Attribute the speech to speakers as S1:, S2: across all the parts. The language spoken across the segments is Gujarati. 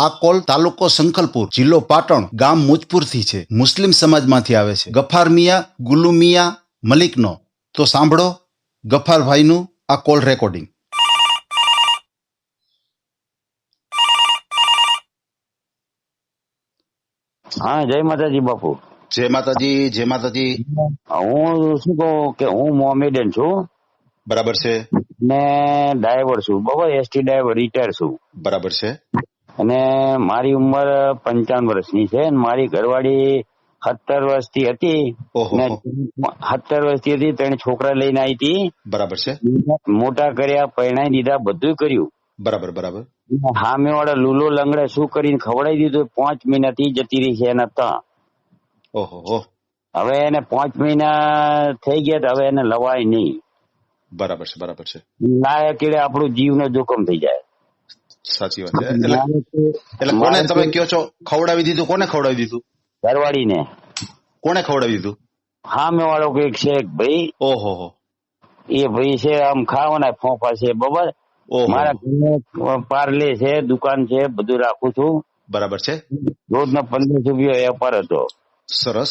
S1: આ કોલ તાલુકો સંખલપુર, જિલ્લો પાટણ, ગામ મુજપુરથી છે. મુસ્લિમ સમાજમાંથી આવે છે. ગફાર મિયા ગુલુ મિયા મલિકનો. તો સાંભળો ગફારભાઈનું આ કોલ રેકોર્ડિંગ.
S2: હા, જય માતાજી બાપુ.
S1: જય માતાજી. જય માતાજી.
S2: હું શું કહું કે હું મોમેડન છું.
S1: બરાબર છે.
S2: ને ડ્રાઈવર છું, બરાબર, એસટી ડ્રાઈવર રિટાયર છું.
S1: બરાબર છે.
S2: અને મારી ઉંમર 55 વર્ષની છે. મારી ઘરવાળી 17 વર્ષથી હતી. ને 17 વર્ષથી હતી, 3 છોકરા લઈને આવી હતી.
S1: બરાબર છે.
S2: મોટા કર્યા, પરણાઈ દીધા, બધું કર્યું.
S1: બરાબર બરાબર.
S2: સામે વાળા લૂલો લંગડે શું કરીને ખવડાવી દીધું. 5 મહિનાથી જતી રહી છે એના ત્યાં.
S1: ઓહો.
S2: હવે એને 5 મહિના થઈ ગયા તો હવે એને લવાય નહીં.
S1: બરાબર છે. બરાબર છે.
S2: લાયા કેડે આપણું જીવનો જોખમ થઈ જાય.
S1: સાચી વાત છે. એટલે કોને તમે કયો છો ખવડાવી દીધું? કોને ખવડાવી દીધું?
S2: ઘરવાળીને.
S1: કોને ખવડાવી દીધું?
S2: સામે વાળો કઈક છે ભાઈ.
S1: ઓહો.
S2: એ ભાઈ છે આમ ખાવાના ફોફા છે, બરાબર. મારા ઘરે પાર્લે છે, દુકાન છે, બધું રાખું છું.
S1: બરાબર છે.
S2: રોજનો 1500 રૂપિયા વેપાર હતો.
S1: સરસ.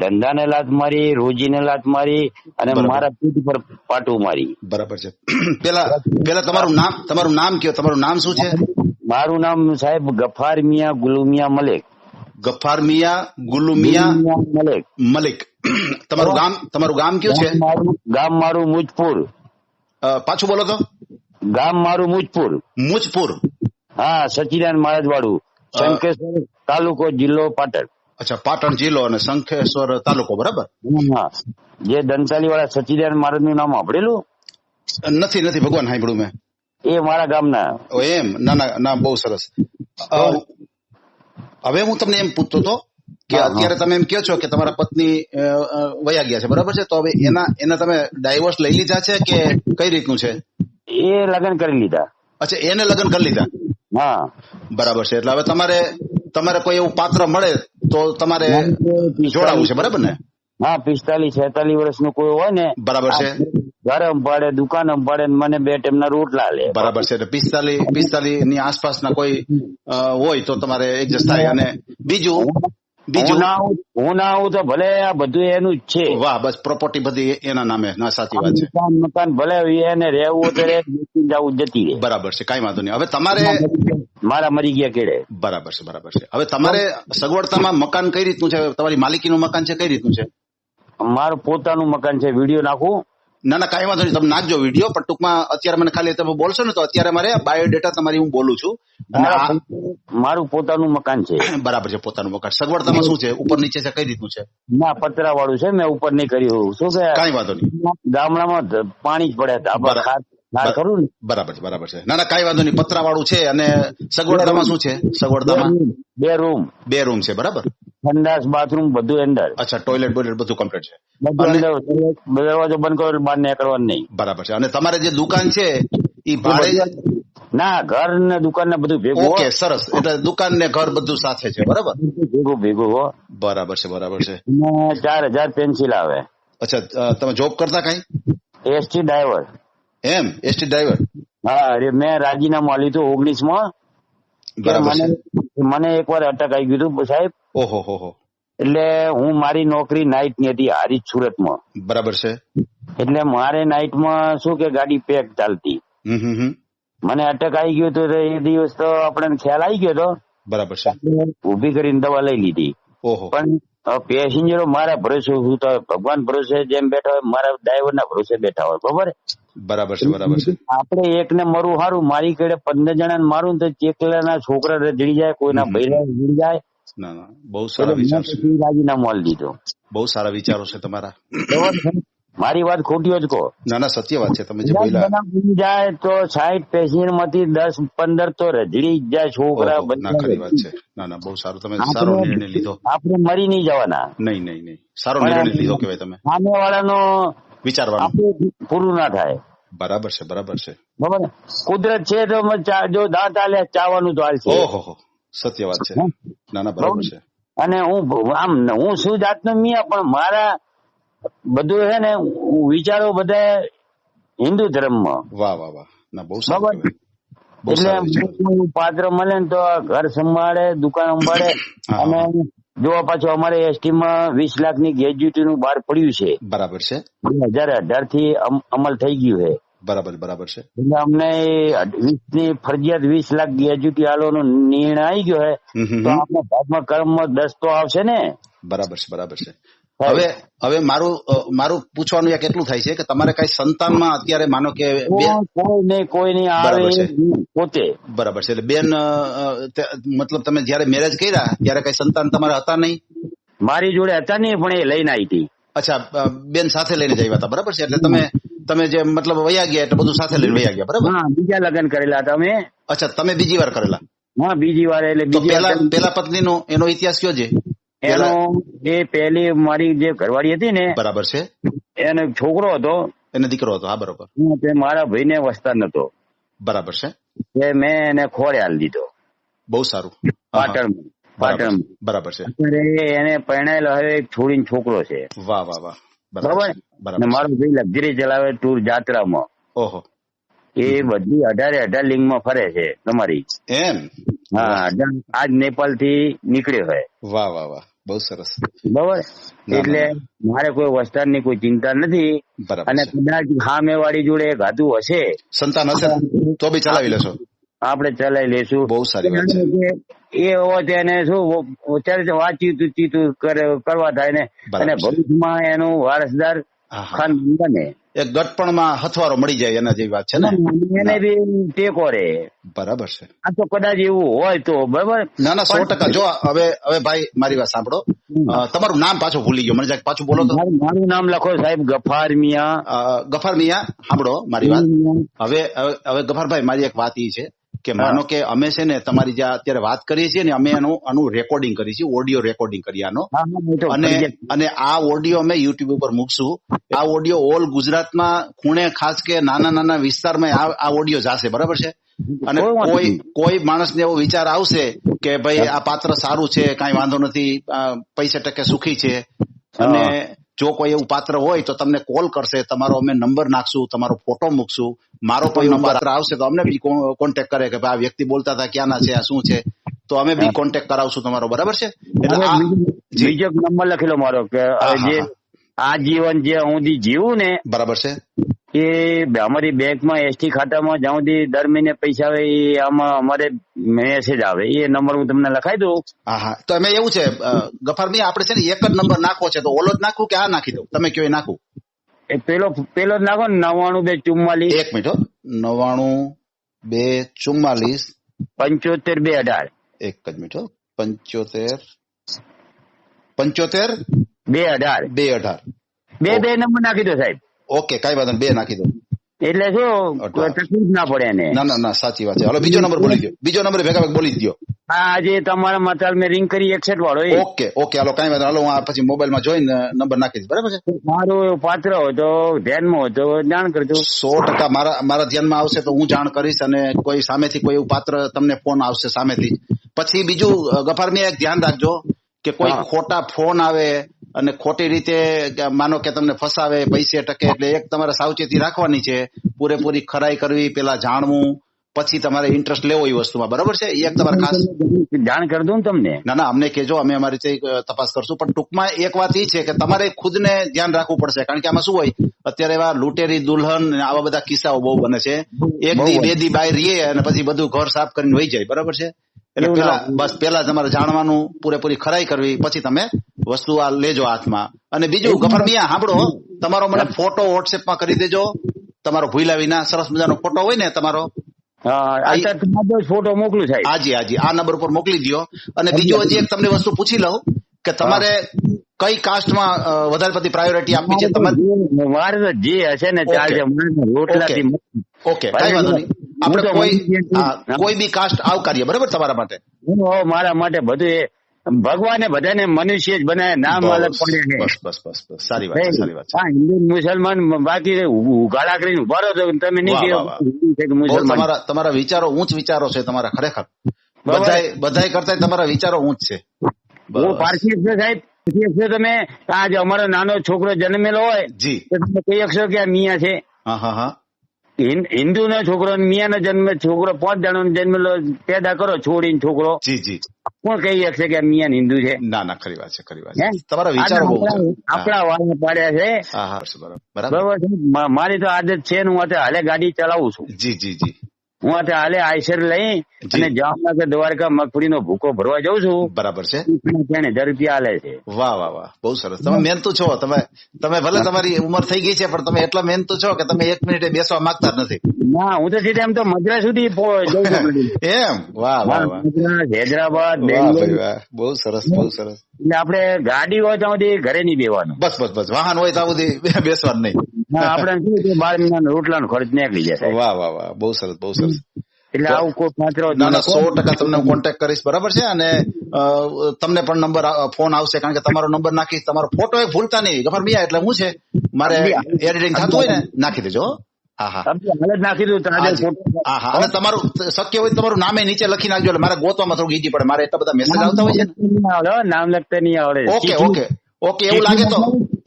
S2: ધંધાને લાત મારી, રોજીને લાત મારી અને મારા પીઠ પર પાટું મારી.
S1: બરાબર છે. પેલા તમારું નામ કયો. તમારું નામ શું છે?
S2: મારું નામ સાહેબ ગફાર મિયા ગુલુ મિયા મલિક.
S1: ગફાર મિયા ગુલુ મિયા મલિક. તમારું ગામ કયું છે?
S2: ગામ મારું મુજપુર.
S1: પાછું બોલો તો.
S2: ગામ મારું મુજપુર.
S1: મુજપુર.
S2: હા, સચિદાન મહારાજ વાળું, શંકેશ્વર તાલુકો, જિલ્લો પાટણ.
S1: અચ્છા, પાટણ જિલ્લો અને શંખેશ્વર તાલુકો, બરાબર.
S2: હા, જે દંતાલી વાળા સચિદાન મહારાજ નું નામ સાંભળેલું?
S1: નથી ભગવાન સાંભળ્યું મેં. એ
S2: મારા ગામના.
S1: એમ? ના, બહુ સરસ. હવે હું તમને એમ પૂછતો હતો કે અત્યારે તમે એમ કહો છો કે તમારા પત્ની વયા ગયા છે, બરાબર છે. તો હવે એના તમે ડાયવોર્સ લઈ લીધા છે કે કઈ રીતનું છે?
S2: એ લગ્ન કરી લીધા.
S1: અચ્છા, એને લગ્ન કરી લીધા.
S2: હા,
S1: બરાબર છે. એટલે હવે તમારે કોઈ એવું પાત્ર મળે તો તમારે જોડાવું છે, બરાબર ને?
S2: હા, 45-46 વર્ષનું કોઈ હોય ને.
S1: બરાબર છે.
S2: ઘર અંભાડે, દુકાન અંભાડે, મને 2 ટાઈમના રોટલા લે.
S1: બરાબર છે. એટલે 45 ની આસપાસના કોઈ હોય તો તમારે એડજસ્ટ થાય. અને બીજું
S2: હું ના આવું તો ભલે આ બધું એનું જ છે.
S1: વાહ, બસ પ્રોપર્ટી બધી એના નામે. ના, સાચી વાત છે.
S2: મકાન ભલે એને રહેવું તો જવું જતી રહે.
S1: બરાબર છે, કઈ વાંધો નહીં. હવે તમારે
S2: મારા મરી ગયા કેડે.
S1: બરાબર છે. હવે તમારે સગવડતામાં મકાન કઈ રીતનું છે? તમારી માલિકીનું મકાન છે, કઈ રીતનું છે?
S2: મારું પોતાનું મકાન છે. વિડીયો નાખું?
S1: ના, કઈ વાંધો નહીં, તમે નાખજો વિડીયો. પણ ટૂંકમાં અત્યારે મને ખાલી તમે બોલશો ને તો અત્યારે મારે બાયોડેટા તમારી હું બોલું છું.
S2: મારું પોતાનું મકાન છે.
S1: બરાબર છે, પોતાનું મકાન. સગવડતામાં શું છે? ઉપર નીચે છે, કઈ રીતનું છે?
S2: ના, પતરા વાળું છે. મેં ઉપર નહીં કર્યું. શું કે
S1: કઈ વાંધો નહીં.
S2: ગામડામાં પાણી જ પડે કરું ને.
S1: બરાબર છે. ના, કઈ વાંધો નહીં. પતરા વાળું છે. અને સગવડતામાં શું છે? સગવડતામાં 2 રૂમ છે, બરાબર.
S2: સંડાસ, બાથરૂમ બધું અંદર.
S1: અચ્છા, ટોયલેટ બધું કમ્પ્લીટ છે.
S2: દરવાજો બંધ કરો, બહાર નીકળવાનું નહીં.
S1: બરાબર છે. અને તમારે જે દુકાન છે એ ભાડે?
S2: ના, ઘર ને દુકાન ને બધું ભેગું.
S1: ઓકે, સરસ. એટલે દુકાન ને ઘર બધું સાથે છે, બરાબર.
S2: ભેગું હો.
S1: બરાબર છે.
S2: 4000 પેન્સિલ આવે.
S1: અચ્છા, તમે જોબ કરતા કઈ?
S2: ST driver.
S1: એમ? ST driver?
S2: હા, મેં રાજીનામું આપ્યું હતું 19માં. મને એકવાર અટક આવી ગયું હતું સાહેબ.
S1: ઓહો.
S2: એટલે હું મારી નોકરી નાઇટ ની હતી હારીજ સુરતમાં.
S1: બરાબર છે.
S2: એટલે મારે નાઇટમાં શું કે ગાડી પેક ચાલતી. મને અટક આવી ગયો તો એ દિવસ તો આપણે ખ્યાલ આવી ગયો હતો.
S1: બરાબર છે.
S2: ઉભી કરીને દવા લઈ લીધી. પણ પેસેન્જરો મારા ભરોસે, હું તો ભગવાન ભરોસે જેમ બેઠા હોય મારા ડ્રાઈવર ના ભરોસે બેઠા હોય, બરાબર છે. આપણે એકને મરવું સારું. મારી કડે 15 જણાને મારું તો ચેકલાના છોકરા રજડી જાય, કોઈના બૈરા રજડી જાય.
S1: ના, બહુ સારા વિચાર છે.
S2: રાજીનામું આલી દીધું.
S1: બહુ સારા વિચારો છે તમારા.
S2: મારી વાત ખોટી જ કહો?
S1: ના, સત્ય વાત છે. તમે જે બોલ્યા
S2: જાય તો 60 પેસેન્જર માંથી 10-15 તો રજડી જાય છોકરા.
S1: ખરી વાત છે. ના, બહુ સારું. તમે સારો નિર્ણય લીધો.
S2: આપણે મરી નહીં જવાના.
S1: નહીં. સારો નિર્ણય લીધો કહેવાય તમે.
S2: સામે વાળાનો
S1: વિચારવાનું
S2: પૂરું ના થાય.
S1: બરાબર છે.
S2: બરાબર. કુદરત છે તો જો દાંત આલે ચાવાનું તો હાલશે.
S1: ઓહો, સત્ય વાત છે. ના, બરાબર છે.
S2: અને હું શું જાતનો મિયા, પણ મારા બધું છે ને વિચારો બધા હિન્દુ ધર્મમાં.
S1: વાહ. ના, બહુ સારું.
S2: એટલે કોઈ પાત્ર મળે ને તો ઘર સંભાળે, દુકાન સંભાળે. અને જોવા પાછું અમારે એસટી માં 20 લાખની ગ્રેજ્યુટી નું બહાર પડ્યું છે.
S1: બરાબર છે.
S2: 2018 થી અમલ થઈ ગયું છે.
S1: બરાબર છે.
S2: એટલે અમને 20 ની ફરજિયાત 20 લાખ ગ્રેજ્યુટી આલવાનો નિર્ણય આવી ગયો છે. તો આપણા ભાગમાં કર્મમાં 10 તો આવશે ને.
S1: બરાબર છે. હવે મારું પૂછવાનું એક એટલું થાય છે કે તમારે કઈ સંતાનમાં અત્યારે માનો કે
S2: કોઈ નહીં આવે પોતે.
S1: બરાબર છે. એટલે બેન મતલબ તમે જયારે મેરેજ કર્યા ત્યારે કઈ સંતાન તમારા હતા નહીં?
S2: મારી જોડે હતા નહીં, પણ એ લઈને આવી હતી.
S1: અચ્છા, બેન સાથે લઈને જ આવ્યા હતા. બરાબર છે. એટલે તમે જે મતલબ વયા ગયા એટલે બધું સાથે લઈને વયા ગયા. બરાબર.
S2: હા, બીજા લગ્ન કરેલા હતા અમે.
S1: અચ્છા, તમે બીજી વાર કરેલા?
S2: હા, બીજી વાર. એટલે
S1: પેલા પત્નીનો એનો ઇતિહાસ કયો છે?
S2: એનો એ પહેલી મારી જે ઘરવાળી હતી ને.
S1: બરાબર છે.
S2: એનો છોકરો હતો.
S1: એને દીકરો હતો. હા, બરોબર.
S2: તે મારા ભાઈને વસ્તાર નતો.
S1: બરાબર છે.
S2: મેં એને ખોળે હાલ દીધો.
S1: બહુ સારું.
S2: પાટણ.
S1: બરાબર છે.
S2: અત્યારે એને પરણાયેલો હવે છોડીને છોકરો છે.
S1: વાહ.
S2: બરાબર. મારો ભાઈ લક્ઝરી ચલાવે ટૂર જાત્રામાં.
S1: ઓહો.
S2: એ બધી 18 લિંગમાં ફરે છે તમારી.
S1: એમ?
S2: હા, આજ નેપાળ થી નીકળ્યો હોય.
S1: વાહ. બહુ સરસ.
S2: બરાબર. એટલે મારે કોઈ વસ્તારની કોઈ ચિંતા નથી. અને કદાચ સામે વાળી જોડે ગાતું હશે,
S1: સંતાન હશે તો બી ચલાવી લેશો?
S2: આપણે ચલાવી લેશું.
S1: બહુ સારી વાત છે.
S2: એ હોત એને શું વાતચીત કરવા થાય ને. અને ભવિષ્યમાં એનું વારસદાર ખાનદાન બને.
S1: એક ગટપણમાં હથવારો મળી જાય એના જેવી વાત છે ને.
S2: એને બી ટેકો રે.
S1: બરાબર છે.
S2: આ તો કદાચ એવું હોય તો બરાબર.
S1: ના 100%. જો હવે ભાઈ મારી વાત સાંભળો. તમારું નામ પાછું ભૂલી ગયો, મને પાછું બોલો તો.
S2: મારું નામ લખો સાહેબ, ગફાર મિયા.
S1: ગફાર મિયા, સાંભળો મારી વાત. હવે ગફારભાઈ, મારી એક વાત એ છે કે માનો કે અમે છે ને તમારી જે અત્યારે વાત કરીએ છીએ ને, અમે આનું રેકોર્ડિંગ કરીએ છીએ, ઓડિયો રેકોર્ડિંગ કરીએ આનો. અને આ ઓડિયો અમે યુટ્યુબ ઉપર મૂકશું. આ ઓડિયો ઓલ ગુજરાતમાં ખૂણે ખાસ કે નાના વિસ્તારમાં આ ઓડિયો જશે. બરાબર છે. અને કોઈ માણસને એવો વિચાર આવશે કે ભાઈ આ પાત્ર સારું છે, કઈ વાંધો નથી, પૈસા ટકે સુખી છે, અને જો કોઈ એવું પાત્ર હોય તો તમને કોલ કરશે, તમારો અમે નંબર નાખશું, તમારો ફોટો મૂકશું. મારો પણ નંબર આવશે તો અમને બી કોન્ટેક્ટ કરે કે ભાઈ આ વ્યક્તિ બોલતા હતા, ક્યાંના છે, આ શું છે, તો અમે બી કોન્ટેક્ટ કરાવશું તમારો. બરાબર છે. એટલે
S2: બીજો નંબર લખેલો મારો કે જે આ જીવન જે હું જીવું ને.
S1: બરાબર છે.
S2: એ અમારી બેંકમાં એસટી ખાતામાં જ્યાં સુધી દર મહિને પૈસા આવે એ આમાં અમારે મેસેજ આવે. એ નંબર હું તમને લખાઈ દઉં.
S1: હા. તો એમ એવું છે ગફારભાઈ, આપણે છે ને એક જ નંબર નાખવો છે, તો ઓલો જ નાખું કે આ નાખી દઉં? તમે કયો એ નાખું?
S2: એ પેલો જ નાખો ને, 99 244.
S1: એક મિનિટ. 99 244
S2: 75 218.
S1: એક જ મિનિટ. 75 218
S2: બે નંબર નાખી દો સાહેબ.
S1: ઓકે, કઈ વાંધો નહીં, 2 નાખી દો.
S2: એટલે શું તકલીફ ના પડે એને.
S1: ના સાચી વાત છે. હાલો બીજો નંબર બોલી દો. બીજો નંબર ભેગા બોલી દો.
S2: આજે તમારા માતાલ મેં રિંગ કરી 61 વાળો.
S1: ઓકે હાલો કઈ વાંધો. હાલો હું પછી મોબાઈલમાં જોઈને નંબર નાખી દઈશ. બરાબર છે.
S2: મારું પાત્ર હોય તો ધ્યાનમાં હોય તો જાણ કરજો.
S1: 100% મારા ધ્યાનમાં આવશે તો હું જાણ કરીશ. અને કોઈ સામેથી કોઈ એવું પાત્ર તમને ફોન આવશે સામેથી. પછી બીજું ગફારભાઈ એક ધ્યાન રાખજો કે કોઈ ખોટા ફોન આવે અને ખોટી રીતે માનો કે તમને ફસાવે, પૈસે ટકે. એટલે એક તમારે સાવચેતી રાખવાની છે, પૂરેપૂરી ખરાઈ કરવી, પેલા જાણવું, પછી તમારે ઇન્ટરેસ્ટ લેવો એ વસ્તુમાં. બરાબર છે. એક તમારે ખાસ
S2: જાણ કરી દઉં તમને.
S1: ના અમને કહેજો, અમે અમારી રીતે તપાસ કરશું. પણ ટૂંકમાં એક વાત એ છે કે તમારે ખુદને ધ્યાન રાખવું પડશે. કારણ કે આમાં શું હોય, અત્યારે એવા લૂંટેરી દુલ્હન આવા બધા કિસ્સાઓ બહુ બને છે. 1 દી 2 દી બહાર રહીએ અને પછી બધું ઘર સાફ કરીને વહી જાય. બરાબર છે. એટલે પેલા તમારે જાણવાનું, પૂરેપૂરી ખરાઈ કરવી, પછી તમે વસ્તુ આ લેજો હાથમાં. અને બીજું ગફારભાઈ સાંભળો, તમારો મને ફોટો વોટ્સએપમાં કરી દેજો, તમારો ભૂલ્યા વિના. સરસ મજાનો ફોટો હોય ને તમારો.
S2: ફોટો મોકલું સાહેબ.
S1: હાજી આ નંબર ઉપર મોકલી દો. અને બીજું હજી એક તમને વસ્તુ પૂછી લઉં કે તમારે કઈ કાસ્ટમાં વધારે પડતી પ્રાયોરિટી આપવી છે તમારે?
S2: મારે તો જે હશે ને ચાલશે.
S1: ઓકે, કઈ વાંધો નહીં. આપણે કોઈ બી કાસ્ટ આવકારીએ. બરાબર તમારા માટે?
S2: મારા માટે બધું એ ભગવાને બધાને મનુષ્ય જ બનાવે, નામ અલગ પડે.
S1: બસ સારી વાત છે.
S2: હિન્દુ મુસલમાન બાકી ઉઘાડા કરીને ઉભા રહો તો તમે નહીં.
S1: તમારા વિચારો ઊંચ વિચારો છે તમારા, ખરેખર બધાય કરતા તમારા વિચારો ઊંચ છે.
S2: હું પારસી છે સાહેબ. તમે આજ અમારો નાનો છોકરો જન્મેલો હોય તો તમે કહી શકશો કે આ મિયા છે? હિન્દુ નો છોકરો મિયા નો જન્મ છોકરો 5 જણા જન્મેલો પેદા કરો છોડીને છોકરો
S1: જી
S2: કોણ કહી શકશે કે મિયા હિન્દુ છે?
S1: ના ખરી વાત છે તમારા વિચારો બહુ
S2: આપણા વાળા પાડ્યા છે. બરાબર. મારી તો આદત છે હું હાલે ગાડી ચલાવું છું.
S1: જી
S2: હું હાલે આઈસર લઈ અને જામનગર દ્વારકા મગફળીનો ભૂકો ભરવા જાઉં છું.
S1: બરાબર છે.
S2: 1000 રૂપિયા આલે છે.
S1: વાહ બહુ સરસ. તમે મહેનતુ છો. તમે ભલે તમારી ઉંમર થઈ ગઈ છે પણ તમે એટલા મહેનતુ છો કે તમે 1 મિનિટે બેસવા માંગતા જ નથી.
S2: ના હું તો સીધા એમ તો મદ્રાસ સુધી જઉં છું.
S1: એમ? વાહ
S2: હૈદરાબાદ
S1: બહુ સરસ એટલે
S2: આપડે ગાડી હોય ત્યાં સુધી ઘરે નહીં બેવાનું.
S1: બસ વાહન હોય ત્યાં સુધી બેસવાનું નહીં.
S2: આપડે શું 12 મહિના રોટલા નો ખર્ચ નીકળી જાય.
S1: વાહ બહુ સરસ
S2: એટલે આવું કોઈ પાત્ર
S1: 100% તમને કોન્ટેક્ટ કરીશ. બરાબર છે. અને તમને પણ ફોન આવશે કારણ કે તમારો નંબર નાખીશ. તમારો ફોટો એક ભૂલતા નહીં ગફર મિયા. એટલે હું છે મારે એડિટિંગ થતું હોય ને નાખી દેજો.
S2: નાખી દઉં.
S1: અને તમારું શક્ય હોય તમારું નામે નીચે લખી નાખજો એટલે મારે ગોતવામાં થોડું ઈઝી પડે. મારે એટલા બધા મેસેજ આવતા હોય છે
S2: નામ લખતા નહીં આવડે.
S1: ઓકે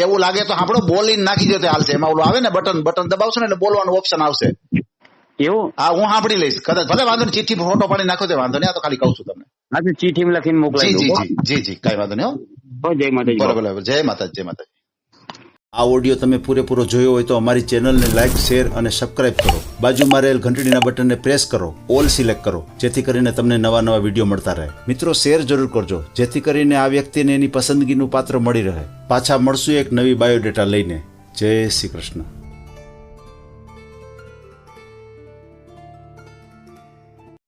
S1: એવું લાગે તો આપણો બોલીને નાખી દો હાલશે. એમાં ઓલું આવે ને બટન દબાવશો ને એટલે બોલવાનું ઓપ્શન આવશે.
S2: એવું? હા
S1: હું સાંભળી લઈશ કદાચ. ભલે વાંધો નહીં. ચિઠ્ઠી ફોટો પાડી નાખો તો વાંધો નહીં. આ તો ખાલી કહું છું તમને.
S2: હા તો ચિઠ્ઠી લખીને મોકલાઈ
S1: જી કઈ વાંધો નહીં.
S2: જય માતાજી.
S1: બરાબર. જય માતાજી. આ ઓડિયો તમે પૂરેપૂરો જોયો હોય તો અમારી ચેનલને લાઇક, શેર અને સબસ્ક્રાઇબ કરો. બાજુમાં રહેલ ઘંટડીના બટનને પ્રેસ કરો, ઓલ સિલેક્ટ કરો, જેથી કરીને તમને નવા વિડીયો મળતા રહે. મિત્રો શેર જરૂર કરજો જેથી કરીને આ વ્યક્તિને એની પસંદગીનું પાત્ર મળી રહે. પાછા મળશું એક નવી બાયોડેટા લઈને. જય શ્રી કૃષ્ણ.